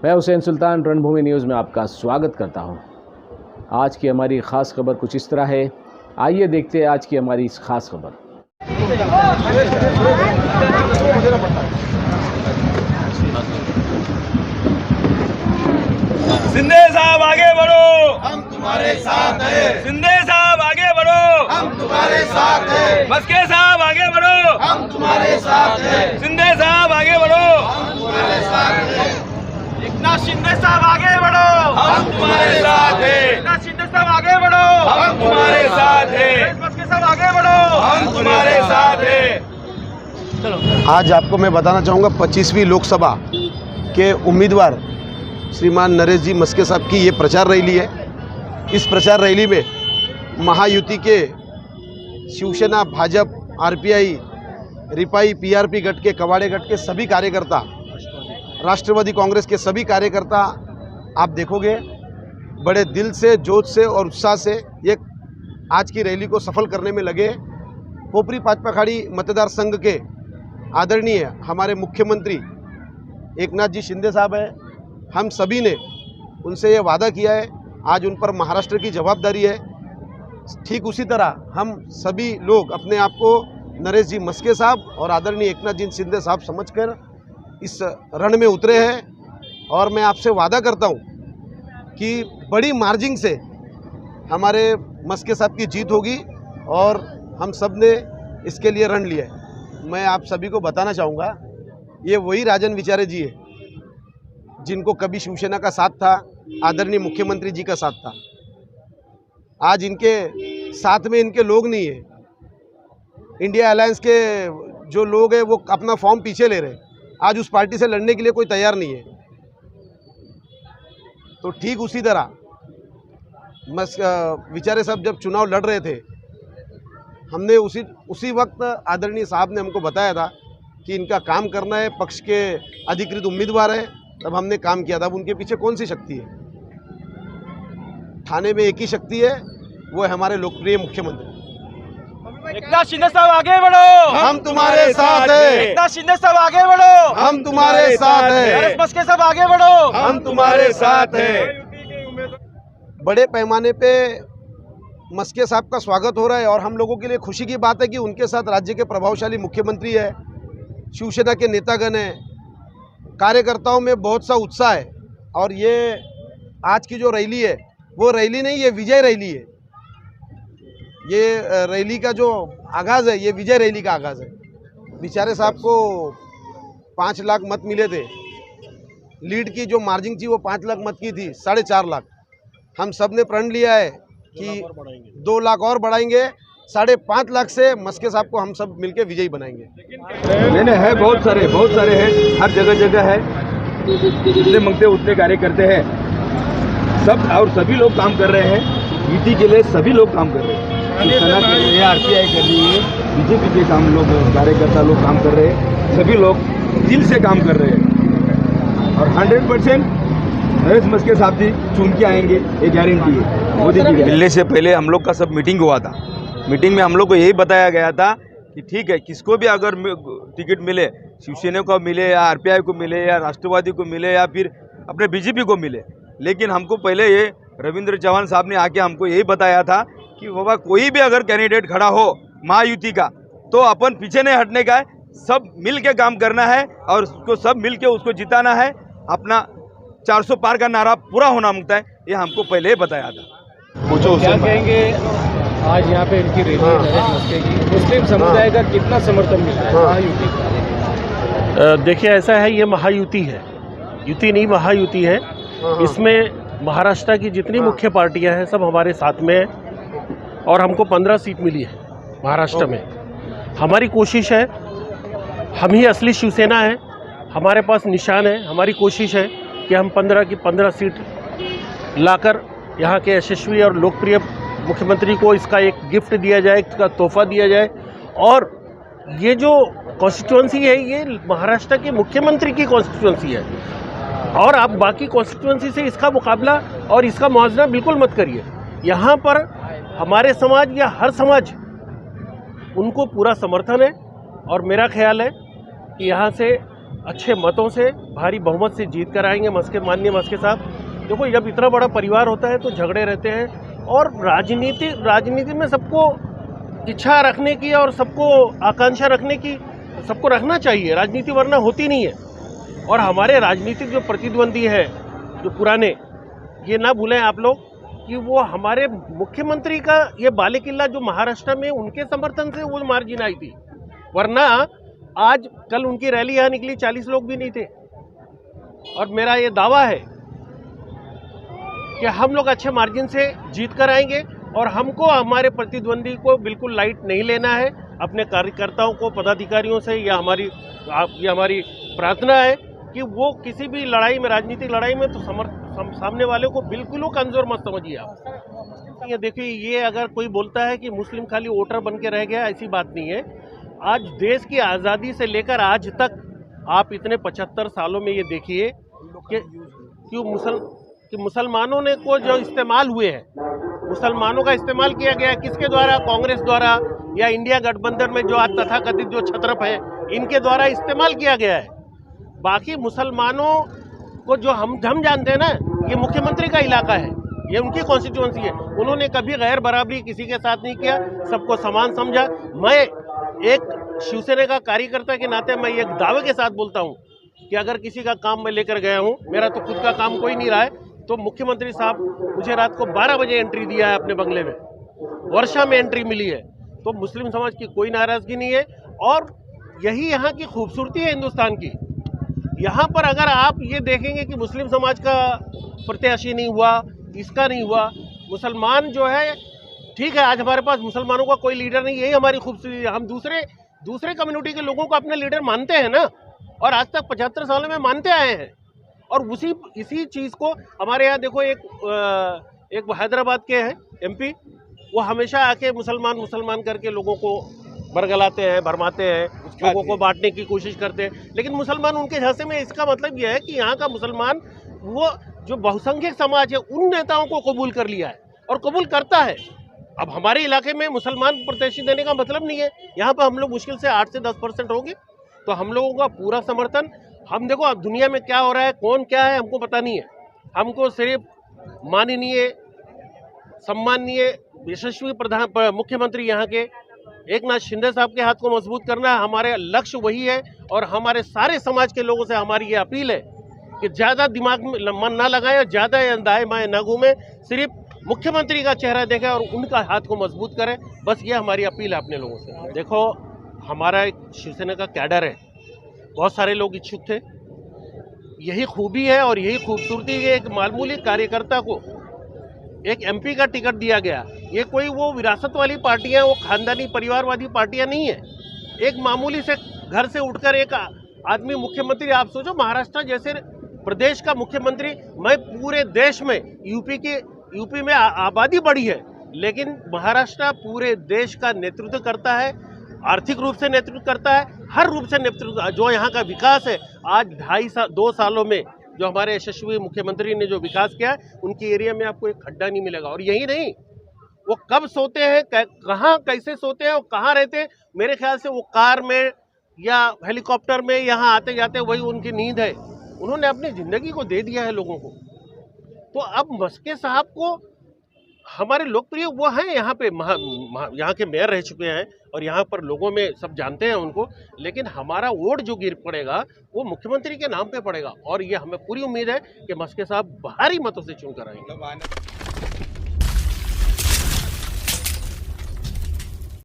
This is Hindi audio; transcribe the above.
मैं हुसैन सुल्तान रणभूमि न्यूज़ में आपका स्वागत करता हूं। आज की हमारी ख़ास खबर कुछ इस तरह है। आइए देखते हैं आज की हमारी इस खास खबर। शिंदे साहब आगे बढ़ो, हम तुम्हारे साथ हैं। शिंदे साहब आगे बढ़ो, हम तुम्हारे साथ हैं। मस्के साहब आगे बढ़ो, हम तुम्हारे साथ हैं। शिंदे साहब आगे बढ़ो, हम तुम्हारे साथ हैं। एकनाथ शिंदे साहब आगे बढ़ो, हम तुम्हारे साथ हैं। एकनाथ शिंदे साहब आगे बढ़ो, हम तुम्हारे साथ हैं। मस्के साहब आगे बढ़ो, हम तुम्हारे साथ हैं। आज आपको मैं बताना चाहूँगा 25वीं लोकसभा के उम्मीदवार श्रीमान नरेश जी मस्के साहब की ये प्रचार रैली है। इस प्रचार रैली में महायुति के शिवसेना, भाजपा, आरपीआई, रिपाई, पीआरपी गट के, कवाड़े गट के सभी कार्यकर्ता, राष्ट्रवादी कांग्रेस के सभी कार्यकर्ता आप देखोगे बड़े दिल से, जोश से और उत्साह से ये आज की रैली को सफल करने में लगे। पोपरी पाचपाखाड़ी मतदार संघ के आदरणीय हमारे मुख्यमंत्री एकनाथ जी शिंदे साहब हैं। हम सभी ने उनसे ये वादा किया है, आज उन पर महाराष्ट्र की जवाबदारी है। ठीक उसी तरह हम सभी लोग अपने आप को नरेश जी मस्के साहब और आदरणीय एकनाथ जी शिंदे साहब समझकर इस रण में उतरे हैं। और मैं आपसे वादा करता हूं कि बड़ी मार्जिन से हमारे मस्के साहब की जीत होगी और हम सब ने इसके लिए रण लिया है। मैं आप सभी को बताना चाहूँगा, ये वही राजन विचारे जी है जिनको कभी शिवसेना का साथ था, आदरणीय मुख्यमंत्री जी का साथ था। आज इनके साथ में इनके लोग नहीं है। इंडिया अलायंस के जो लोग हैं वो अपना फॉर्म पीछे ले रहे हैं। आज उस पार्टी से लड़ने के लिए कोई तैयार नहीं है। तो ठीक उसी तरह विचारे साहब जब चुनाव लड़ रहे थे, हमने उसी वक्त आदरणीय साहब ने हमको बताया था कि इनका काम करना है, पक्ष के अधिकृत उम्मीदवार है, तब हमने काम किया था। अब उनके पीछे कौन सी शक्ति है? थाने में एक ही शक्ति है, वो है हमारे लोकप्रिय मुख्यमंत्री। एकनाथ शिंदे साहब आगे बढ़ो, हम तुम्हारे साथ हैं। एकनाथ शिंदे साहब आगे बढ़ो, हम तुम्हारे साथ हैं। नरेश मस्के साहब आगे बढ़ो, हम तुम्हारे साथ हैं। बड़े पैमाने पे मस्के साहब का स्वागत हो रहा है और हम लोगों के लिए खुशी की बात है कि उनके साथ राज्य के प्रभावशाली मुख्यमंत्री है, शिवसेना के नेतागण हैं, कार्यकर्ताओं में बहुत सा उत्साह है। और ये आज की जो रैली है वो रैली नहीं, ये विजय रैली है। ये रैली का जो आगाज़ है, ये विजय रैली का आगाज़ है। बिचारे साहब को 5 लाख मत मिले थे। लीड की जो मार्जिन थी वो 5 लाख मत की थी, 4.5 लाख। हम सब ने प्रण लिया है कि 2 लाख और बढ़ाएंगे, 5.5 लाख से मस्के साहब को हम सब मिलके विजयी बनाएंगे। मैंने है बहुत सारे हैं, हर जगह है। जितने मांगते उतने कार्य करते हैं सब, और सभी लोग काम कर रहे हैं। यूटी के लिए सभी लोग काम कर रहे हैं, शिवसेना के लिए, आरपीआई कर रही है, बीजेपी के काम लोग, कार्यकर्ता लोग काम कर रहे हैं। सभी लोग दिल से काम कर रहे हैं और 100% नरेश मस्के साहब जी चुन के आएंगे, ये गारंटी है। मोदी जी मिलने से पहले हम लोग का सब मीटिंग हुआ था। मीटिंग में हम लोग को यही बताया गया था कि ठीक है, किसको भी अगर टिकट मिले, शिवसेना को मिले या आरपीआई को मिले या राष्ट्रवादी को मिले या फिर अपने बीजेपी को मिले, लेकिन हमको पहले ये रविंद्र चौहान साहब ने आके हमको यही बताया था कि बाबा कोई भी अगर कैंडिडेट खड़ा हो महायुति का, तो अपन पीछे नहीं हटने का है, सब मिल के काम करना है और उसको सब मिल के उसको जिताना है। अपना 400 पार का नारा पूरा होना मुकता है, ये हमको पहले ही बताया था। पूछो क्या कहेंगे आज यहाँ पे इनकी रैली नरेश मस्के की, मुस्लिम समुदाय का कितना समर्थन मिल रहा है महायुति का? देखिए, ऐसा है, ये महायुति है, युति नहीं महायुति है। इसमें महाराष्ट्र की जितनी मुख्य पार्टियां हैं सब हमारे साथ में हैं और हमको 15 सीट मिली है महाराष्ट्र में। हमारी कोशिश है, हम ही असली शिवसेना है, हमारे पास निशान है। हमारी कोशिश है कि हम 15 की 15 सीट लाकर यहाँ के यशस्वी और लोकप्रिय मुख्यमंत्री को इसका एक गिफ्ट दिया जाए, इसका तोहफा दिया जाए। और ये जो कॉन्स्टिट्यूंसी है, ये महाराष्ट्र के मुख्यमंत्री की कॉन्स्टिट्यूंसी है और आप बाकी कॉन्स्टिट्यूंसी से इसका मुकाबला और इसका मुआवजा बिल्कुल मत करिए। यहाँ पर हमारे समाज या हर समाज, उनको पूरा समर्थन है और मेरा ख्याल है कि यहाँ से अच्छे मतों से भारी बहुमत से जीत कर आएंगे माननीय मस्के साहब। देखो, जब इतना बड़ा परिवार होता है तो झगड़े रहते हैं, और राजनीति में सबको इच्छा रखने की और सबको आकांक्षा रखने की, सबको रखना चाहिए। राजनीति वरना होती नहीं है। और हमारे राजनीतिक जो प्रतिद्वंदी है, जो पुराने, ये ना भूलें आप लोग कि वो हमारे मुख्यमंत्री का ये बाले किला जो महाराष्ट्र में, उनके समर्थन से वो मार्जिन आई थी। वरना आज कल उनकी रैली यहाँ निकली, 40 लोग भी नहीं थे। और मेरा ये दावा है कि हम लोग अच्छे मार्जिन से जीत कर आएंगे, और हमको हमारे प्रतिद्वंदी को बिल्कुल लाइट नहीं लेना है। अपने कार्यकर्ताओं को, पदाधिकारियों से ये हमारी प्रार्थना है कि वो किसी भी लड़ाई में, राजनीतिक लड़ाई में, तो सामने वाले को बिल्कुल कमज़ोर मत समझिए आप। ये देखिए, ये अगर कोई बोलता है कि मुस्लिम खाली वोटर बन के रह गया, ऐसी बात नहीं है। आज देश की आज़ादी से लेकर आज तक आप इतने 75 सालों में ये देखिए कि मुसलमानों ने को जो इस्तेमाल हुए हैं, मुसलमानों का इस्तेमाल किया गया किसके द्वारा? कांग्रेस द्वारा, या इंडिया गठबंधन में जो आज तथाकथित जो छत्रप है, इनके द्वारा इस्तेमाल किया गया है। बाकी मुसलमानों को जो हम जानते हैं ना, ये मुख्यमंत्री का इलाका है, ये उनकी कॉन्स्टिट्यूएंसी है। उन्होंने कभी गैर बराबरी किसी के साथ नहीं किया, सबको समान समझा। मैं एक शिवसेना का कार्यकर्ता के नाते मैं एक दावे के साथ बोलता हूँ कि अगर किसी का काम मैं लेकर गया हूँ, मेरा तो खुद का काम कोई नहीं रहा है, तो मुख्यमंत्री साहब मुझे रात को 12 बजे एंट्री दिया है अपने बंगले में, वर्षा में एंट्री मिली है। तो मुस्लिम समाज की कोई नाराज़गी नहीं है, और यही यहाँ की खूबसूरती है हिंदुस्तान की। यहाँ पर अगर आप ये देखेंगे कि मुस्लिम समाज का प्रत्याशी नहीं हुआ, इसका नहीं हुआ, मुसलमान जो है, ठीक है, आज हमारे पास मुसलमानों का कोई लीडर नहीं, यही हमारी खूबसूरती है। हम दूसरे कम्युनिटी के लोगों को अपने लीडर मानते हैं ना, और आज तक 75 सालों में मानते आए हैं। और इसी चीज़ को हमारे यहाँ देखो, एक हैदराबाद के हैं MP, वो हमेशा आके मुसलमान करके लोगों को बरगलाते हैं, भरमाते हैं, लोगों को बांटने की कोशिश करते हैं। लेकिन मुसलमान उनके झांसे में, इसका मतलब यह है कि यहाँ का मुसलमान, वो जो बहुसंख्यक समाज है, उन नेताओं को कबूल कर लिया है और कबूल करता है। अब हमारे इलाके में मुसलमान प्रत्याशी देने का मतलब नहीं है, यहाँ पर हम लोग मुश्किल से 8 से 10% होंगे, तो हम लोगों का पूरा समर्थन। हम देखो, अब दुनिया में क्या हो रहा है, कौन क्या है, हमको पता नहीं है। हमको सिर्फ माननीय, सम्माननीय, यशस्वी मुख्यमंत्री यहाँ के एकनाथ शिंदे साहब के हाथ को मजबूत करना है। हमारे लक्ष्य वही है, और हमारे सारे समाज के लोगों से हमारी ये अपील है कि ज़्यादा दिमाग में मन ना लगाए, ज़्यादा दाएं बाएं ना घूमे, सिर्फ मुख्यमंत्री का चेहरा देखें और उनका हाथ को मजबूत करें। बस ये हमारी अपील है अपने लोगों से। देखो, हमारा एक शिवसेना का कैडर है, बहुत सारे लोग इच्छुक थे। यही खूबी है और यही खूबसूरती है, एक मामूली कार्यकर्ता को एक MP का टिकट दिया गया। ये कोई वो विरासत वाली पार्टियां, वो खानदानी परिवारवादी पार्टियां नहीं है। एक मामूली से घर से उठकर एक आदमी मुख्यमंत्री, आप सोचो, महाराष्ट्र जैसे प्रदेश का मुख्यमंत्री। मैं पूरे देश में, यूपी में आबादी बढ़ी है, लेकिन महाराष्ट्र पूरे देश का नेतृत्व करता है, आर्थिक रूप से नेतृत्व करता है, हर रूप से नेतृत्व। जो यहाँ का विकास है, आज 2 सालों में जो हमारे यशस्वी मुख्यमंत्री ने जो विकास किया है, उनकी एरिया में आपको एक खड्डा नहीं मिलेगा। और यही नहीं, वो कब सोते हैं, कहाँ कैसे सोते हैं और कहाँ रहते हैं, मेरे ख्याल से वो कार में या हेलीकॉप्टर में यहाँ आते जाते, वही उनकी नींद है। उन्होंने अपनी ज़िंदगी को दे दिया है लोगों को। तो अब मस्के साहब को हमारे लोकप्रिय वो हैं, यहाँ पे यहाँ के मेयर रह चुके हैं, और यहाँ पर लोगों में सब जानते हैं उनको। लेकिन हमारा वोट जो गिर पड़ेगा, वो मुख्यमंत्री के नाम पे पड़ेगा, और ये हमें पूरी उम्मीद है कि मस्के साहब भारी मतों से चुनकर आएंगे।